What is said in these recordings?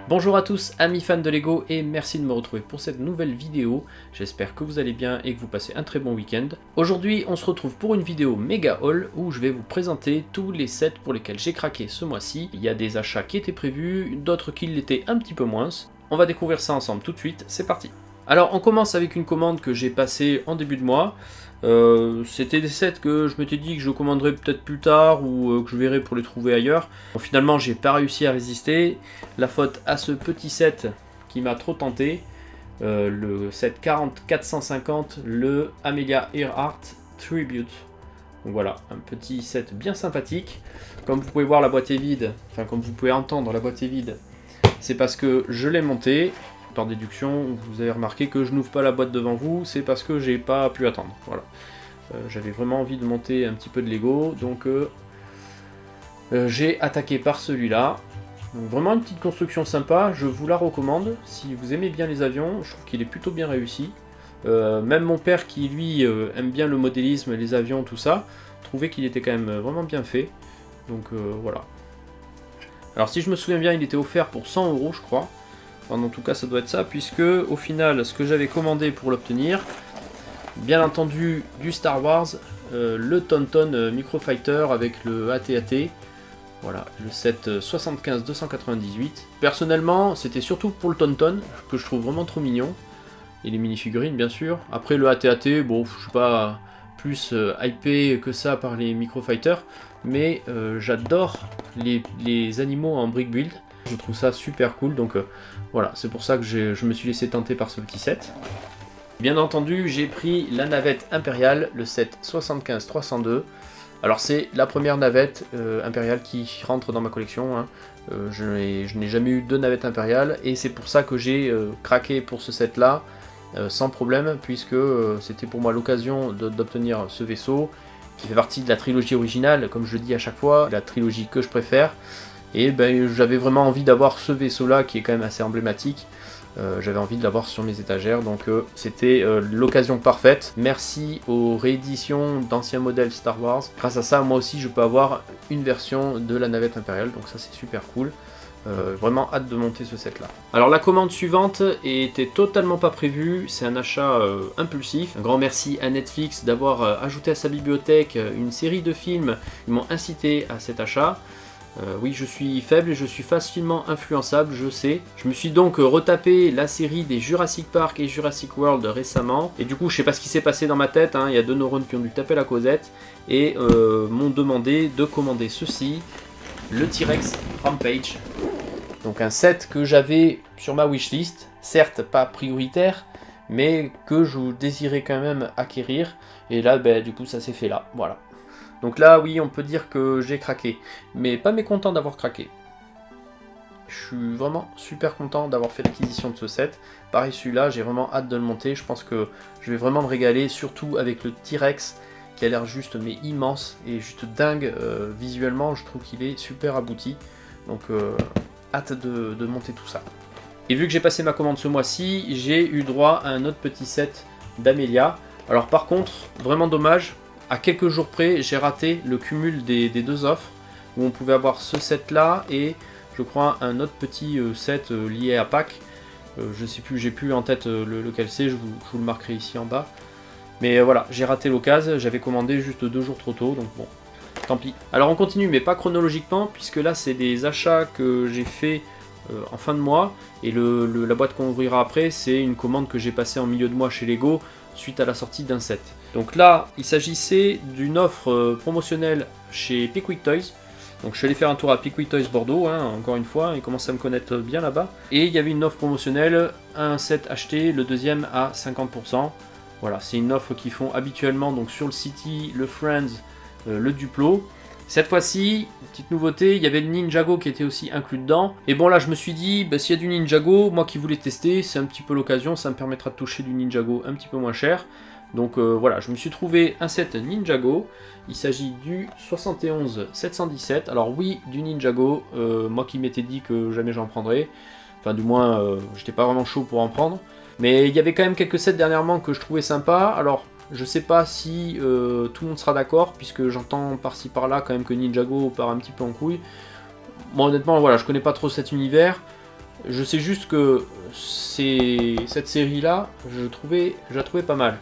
Bonjour à tous amis fans de Lego et merci de me retrouver pour cette nouvelle vidéo. J'espère que vous allez bien et que vous passez un très bon week-end. Aujourd'hui on se retrouve pour une vidéo méga haul où je vais vous présenter tous les sets pour lesquels j'ai craqué ce mois-ci. Il y a des achats qui étaient prévus, d'autres qui l'étaient un petit peu moins. On va découvrir ça ensemble tout de suite, c'est parti. Alors on commence avec une commande que j'ai passée en début de mois. C'était des sets que je m'étais dit que je commanderais peut-être plus tard ou que je verrai pour les trouver ailleurs. Bon, finalement j'ai pas réussi à résister, la faute à ce petit set qui m'a trop tenté, le set 40450, le Amelia Earhart Tribute. Donc voilà, un petit set bien sympathique. Comme vous pouvez voir, la boîte est vide, enfin comme vous pouvez entendre, la boîte est vide. C'est parce que je l'ai monté. Par déduction, vous avez remarqué que je n'ouvre pas la boîte devant vous, c'est parce que j'ai pas pu attendre. Voilà. J'avais vraiment envie de monter un petit peu de Lego, donc j'ai attaqué par celui-là. Vraiment une petite construction sympa, je vous la recommande. Si vous aimez bien les avions, je trouve qu'il est plutôt bien réussi. Même mon père qui lui aime bien le modélisme, les avions, tout ça, trouvait qu'il était quand même vraiment bien fait. Donc voilà. Alors si je me souviens bien, il était offert pour 100 € je crois. Enfin, en tout cas ça doit être ça, puisque au final ce que j'avais commandé pour l'obtenir, bien entendu du Star Wars, le Tauntaun Microfighter avec le AT-AT, voilà, le set 75-298. Personnellement c'était surtout pour le Tauntaun, que je trouve vraiment trop mignon, et les mini-figurines bien sûr. Après le AT-AT, bon je suis pas plus hypé que ça par les Microfighters, mais j'adore les animaux en brick build. Je trouve ça super cool, donc voilà, c'est pour ça que je me suis laissé tenter par ce petit set. Bien entendu, j'ai pris la navette impériale, le set 75-302. Alors c'est la première navette impériale qui rentre dans ma collection, hein. Je n'ai jamais eu de navette impériale, et c'est pour ça que j'ai craqué pour ce set là, sans problème, puisque c'était pour moi l'occasion d'obtenir ce vaisseau, qui fait partie de la trilogie originale, comme je le dis à chaque fois, la trilogie que je préfère. Et ben, j'avais vraiment envie d'avoir ce vaisseau là qui est quand même assez emblématique. J'avais envie de l'avoir sur mes étagères, donc c'était l'occasion parfaite. Merci aux rééditions d'anciens modèles Star Wars. Grâce à ça, moi aussi je peux avoir une version de la navette impériale, donc ça c'est super cool. Vraiment hâte de monter ce set là. Alors la commande suivante était totalement pas prévue, c'est un achat impulsif. Un grand merci à Netflix d'avoir ajouté à sa bibliothèque une série de films qui m'ont incité à cet achat. Oui, je suis faible et je suis facilement influençable, je sais. Je me suis donc retapé la série des Jurassic Park et Jurassic World récemment. Et du coup, je sais pas ce qui s'est passé dans ma tête, hein. Il y a deux neurones qui ont dû taper la causette. Et m'ont demandé de commander ceci, le T-Rex Rampage. Donc un set que j'avais sur ma wishlist, certes pas prioritaire, mais que je désirais quand même acquérir. Et là, ben, du coup, ça s'est fait là, voilà. Donc là, oui, on peut dire que j'ai craqué, mais pas mécontent d'avoir craqué. Je suis vraiment super content d'avoir fait l'acquisition de ce set. Pareil, celui-là, j'ai vraiment hâte de le monter. Je pense que je vais vraiment me régaler, surtout avec le T-Rex, qui a l'air juste mais immense et juste dingue visuellement. Je trouve qu'il est super abouti. Donc, hâte de monter tout ça. Et vu que j'ai passé ma commande ce mois-ci, j'ai eu droit à un autre petit set d'Amelia. Alors par contre, vraiment dommage. À quelques jours près, j'ai raté le cumul des deux offres, où on pouvait avoir ce set là et je crois un autre petit set lié à Pâques. Je sais plus, j'ai plus en tête lequel c'est, je vous le marquerai ici en bas. Mais voilà, j'ai raté l'occasion, j'avais commandé juste 2 jours trop tôt, donc bon, tant pis. Alors on continue, mais pas chronologiquement, puisque là c'est des achats que j'ai fait en fin de mois, et la boîte qu'on ouvrira après, c'est une commande que j'ai passée en milieu de mois chez Lego, suite à la sortie d'un set. Donc là, il s'agissait d'une offre promotionnelle chez Pickwick Toys. Donc je suis allé faire un tour à Pickwick Toys Bordeaux, hein, encore une fois, ils commencent à me connaître bien là-bas. Et il y avait une offre promotionnelle, un set acheté, le deuxième à 50%. Voilà, c'est une offre qu'ils font habituellement donc sur le City, le Friends, le Duplo. Cette fois-ci, petite nouveauté, il y avait le Ninjago qui était aussi inclus dedans. Et bon là je me suis dit, bah, s'il y a du Ninjago, moi qui voulais tester, c'est un petit peu l'occasion, ça me permettra de toucher du Ninjago un petit peu moins cher. Donc voilà, je me suis trouvé un set Ninjago, il s'agit du 71-717. Alors oui, du Ninjago, moi qui m'étais dit que jamais j'en prendrais, enfin du moins j'étais pas vraiment chaud pour en prendre. Mais il y avait quand même quelques sets dernièrement que je trouvais sympa. Alors je sais pas si tout le monde sera d'accord, puisque j'entends par-ci par-là quand même que Ninjago part un petit peu en couille. Moi honnêtement voilà, je connais pas trop cet univers. Je sais juste que cette série-là, je la trouvais pas mal.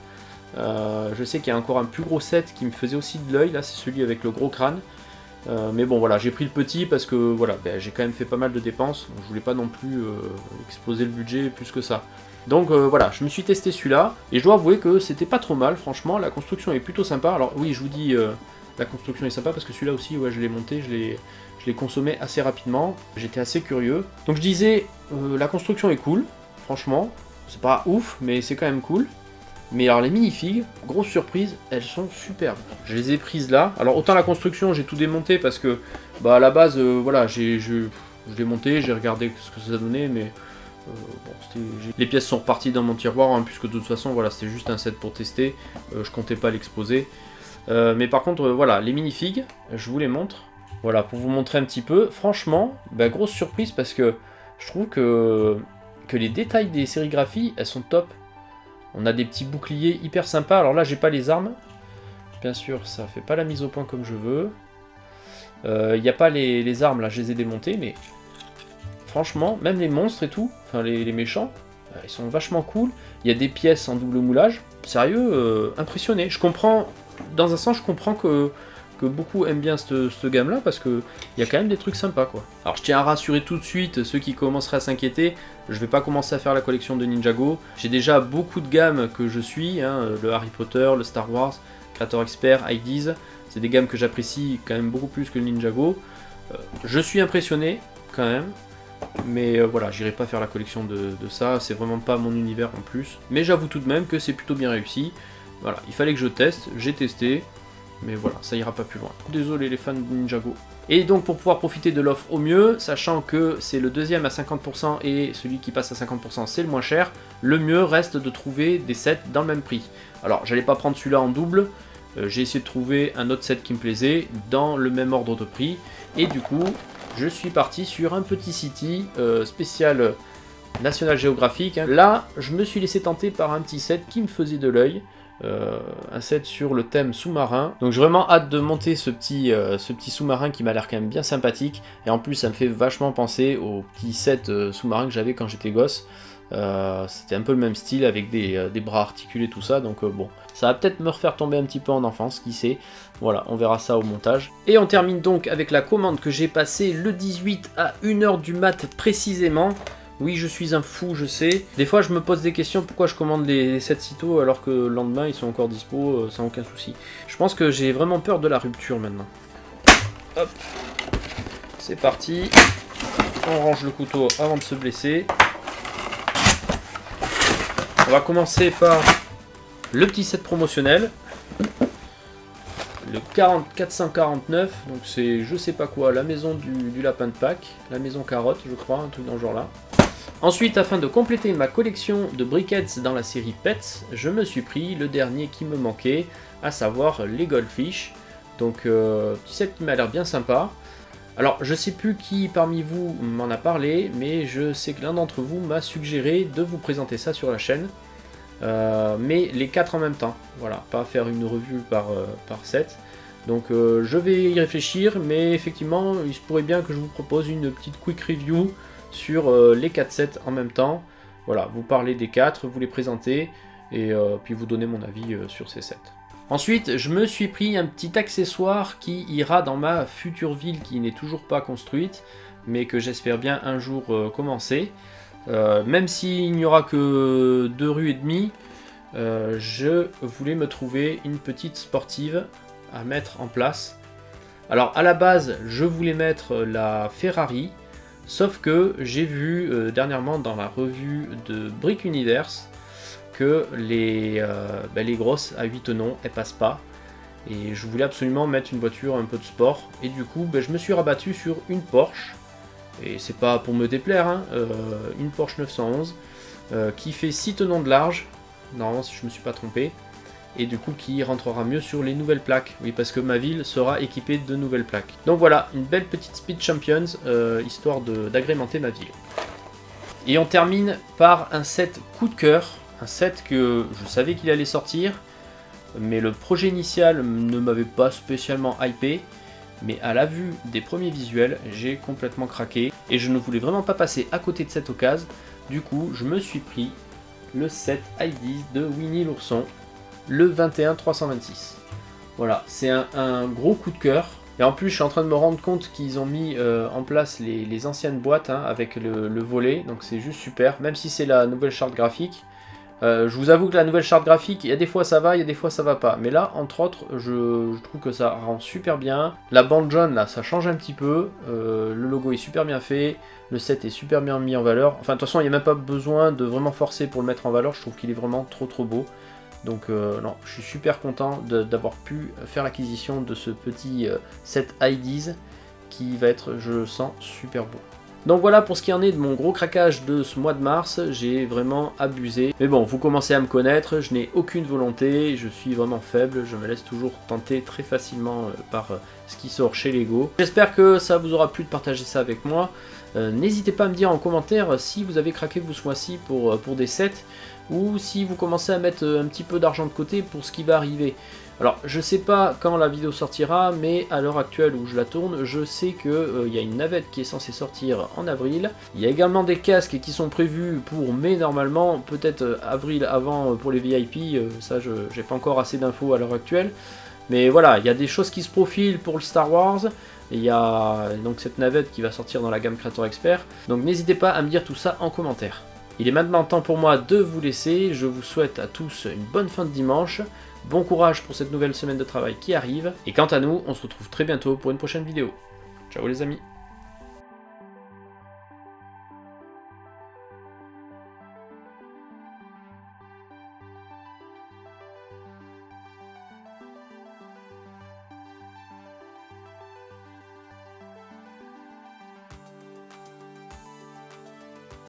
Je sais qu'il y a encore un plus gros set qui me faisait aussi de l'œil, là c'est celui avec le gros crâne. Mais bon voilà, j'ai pris le petit parce que voilà, ben, j'ai quand même fait pas mal de dépenses, donc je voulais pas non plus exploser le budget plus que ça. Donc voilà, je me suis testé celui-là, et je dois avouer que c'était pas trop mal, franchement, la construction est plutôt sympa. Alors oui, je vous dis, la construction est sympa parce que celui-là aussi, ouais, je l'ai monté, je l'ai consommé assez rapidement, j'étais assez curieux. Donc je disais, la construction est cool, franchement, c'est pas ouf, mais c'est quand même cool. Mais alors les minifigs, grosse surprise, elles sont superbes. Je les ai prises là. Alors autant la construction, j'ai tout démonté parce que bah à la base, voilà, je l'ai monté, j'ai regardé ce que ça donnait, mais bon, les pièces sont reparties dans mon tiroir, hein, puisque de toute façon, voilà, c'était juste un set pour tester. Je comptais pas l'exposer. Mais par contre, voilà, les minifigs, je vous les montre. Voilà, pour vous montrer un petit peu. Franchement, bah, grosse surprise parce que je trouve que les détails des sérigraphies, elles sont top. On a des petits boucliers hyper sympas. Alors là, j'ai pas les armes. Bien sûr, ça fait pas la mise au point comme je veux. Il n'y a pas les armes, là, je les ai démontées, mais franchement, même les monstres et tout, enfin les méchants, ils sont vachement cool. Il y a des pièces en double moulage. Sérieux, impressionné. Je comprends, dans un sens, je comprends que beaucoup aiment bien cette gamme-là, parce qu'il y a quand même des trucs sympas, quoi. Alors je tiens à rassurer tout de suite ceux qui commenceraient à s'inquiéter, je vais pas commencer à faire la collection de Ninjago. J'ai déjà beaucoup de gammes que je suis, hein, le Harry Potter, le Star Wars, Creator Expert, IDs, c'est des gammes que j'apprécie quand même beaucoup plus que le Ninjago. Je suis impressionné, quand même, mais voilà, j'irai pas faire la collection de ça, c'est vraiment pas mon univers en plus. Mais j'avoue tout de même que c'est plutôt bien réussi. Voilà, il fallait que je teste, j'ai testé. Mais voilà, ça ira pas plus loin. Désolé les fans de Ninjago. Et donc pour pouvoir profiter de l'offre au mieux, sachant que c'est le deuxième à 50% et celui qui passe à 50% c'est le moins cher, le mieux reste de trouver des sets dans le même prix. Alors j'allais pas prendre celui-là en double, j'ai essayé de trouver un autre set qui me plaisait dans le même ordre de prix. Et du coup, je suis parti sur un petit city spécial National Geographic. Là, je me suis laissé tenter par un petit set qui me faisait de l'œil. Un set sur le thème sous-marin. Donc j'ai vraiment hâte de monter ce petit sous-marin qui m'a l'air quand même bien sympathique. Et en plus ça me fait vachement penser au petit set sous-marin que j'avais quand j'étais gosse. C'était un peu le même style avec des bras articulés, tout ça. Donc bon, ça va peut-être me refaire tomber un petit peu en enfance, qui sait. Voilà, on verra ça au montage. Et on termine donc avec la commande que j'ai passée le 18 à 1h du mat précisément. Oui, je suis un fou, je sais. Des fois, je me pose des questions pourquoi je commande les sets sitôt alors que le lendemain, ils sont encore dispo sans aucun souci. Je pense que j'ai vraiment peur de la rupture maintenant. Hop, c'est parti. On range le couteau avant de se blesser. On va commencer par le petit set promotionnel. Le 449, donc c'est je sais pas quoi, la maison du lapin de Pâques, la maison carotte, je crois, un truc dans ce genre-là. Ensuite, afin de compléter ma collection de briquettes dans la série Pets, je me suis pris le dernier qui me manquait, à savoir les Goldfish. Donc, petit set qui m'a l'air bien sympa. Alors, je sais plus qui parmi vous m'en a parlé, mais je sais que l'un d'entre vous m'a suggéré de vous présenter ça sur la chaîne. Mais les 4 en même temps, voilà, pas faire une revue par set. Donc je vais y réfléchir, mais effectivement, il se pourrait bien que je vous propose une petite quick review sur les 4 sets en même temps. Voilà, vous parlez des 4, vous les présentez, et puis vous donnez mon avis sur ces sets. Ensuite, je me suis pris un petit accessoire qui ira dans ma future ville qui n'est toujours pas construite, mais que j'espère bien un jour commencer. Même s'il n'y aura que 2 rues et demie, je voulais me trouver une petite sportive à mettre en place. Alors à la base, je voulais mettre la Ferrari, sauf que j'ai vu dernièrement dans la revue de Brick Universe que les grosses à 8 tenons, elles passent pas. Et je voulais absolument mettre une voiture un peu de sport. Et du coup, je me suis rabattu sur une Porsche. Et c'est pas pour me déplaire, hein, une Porsche 911 qui fait 6 tenons de large, normalement si je me suis pas trompé, et du coup qui rentrera mieux sur les nouvelles plaques, oui parce que ma ville sera équipée de nouvelles plaques. Donc voilà, une belle petite Speed Champions, histoire d'agrémenter ma ville. Et on termine par un set coup de cœur, un set que je savais qu'il allait sortir, mais le projet initial ne m'avait pas spécialement hypé. mais à la vue des premiers visuels, j'ai complètement craqué et je ne voulais vraiment pas passer à côté de cette occasion. Du coup, je me suis pris le set ID de Winnie l'ourson, le 21-326. Voilà, c'est un gros coup de cœur. Et en plus, je suis en train de me rendre compte qu'ils ont mis en place les anciennes boîtes hein, avec le volet, donc c'est juste super, même si c'est la nouvelle charte graphique. Je vous avoue que la nouvelle charte graphique, il y a des fois ça va, il y a des fois ça va pas. Mais là, entre autres, je trouve que ça rend super bien. La bande jaune, là, ça change un petit peu. Le logo est super bien fait. Le set est super bien mis en valeur. Enfin, de toute façon, il n'y a même pas besoin de vraiment forcer pour le mettre en valeur. Je trouve qu'il est vraiment trop beau. Donc, non, je suis super content d'avoir pu faire l'acquisition de ce petit set IDs qui va être, je le sens, super beau. Donc voilà pour ce qui en est de mon gros craquage de ce mois de mars, j'ai vraiment abusé. Mais bon, vous commencez à me connaître, je n'ai aucune volonté, je suis vraiment faible, je me laisse toujours tenter très facilement par ce qui sort chez Lego. J'espère que ça vous aura plu de partager ça avec moi. N'hésitez pas à me dire en commentaire si vous avez craqué vous ce mois-ci pour des sets, ou si vous commencez à mettre un petit peu d'argent de côté pour ce qui va arriver. Alors, je sais pas quand la vidéo sortira, mais à l'heure actuelle où je la tourne, je sais que y a une navette qui est censée sortir en avril. Il y a également des casques qui sont prévus pour mai normalement, peut-être avril avant pour les VIP, ça j'ai pas encore assez d'infos à l'heure actuelle. Mais voilà, il y a des choses qui se profilent pour le Star Wars. Il y a donc cette navette qui va sortir dans la gamme Creator Expert. Donc n'hésitez pas à me dire tout ça en commentaire. Il est maintenant temps pour moi de vous laisser. Je vous souhaite à tous une bonne fin de dimanche. Bon courage pour cette nouvelle semaine de travail qui arrive. Et quant à nous, on se retrouve très bientôt pour une prochaine vidéo. Ciao les amis.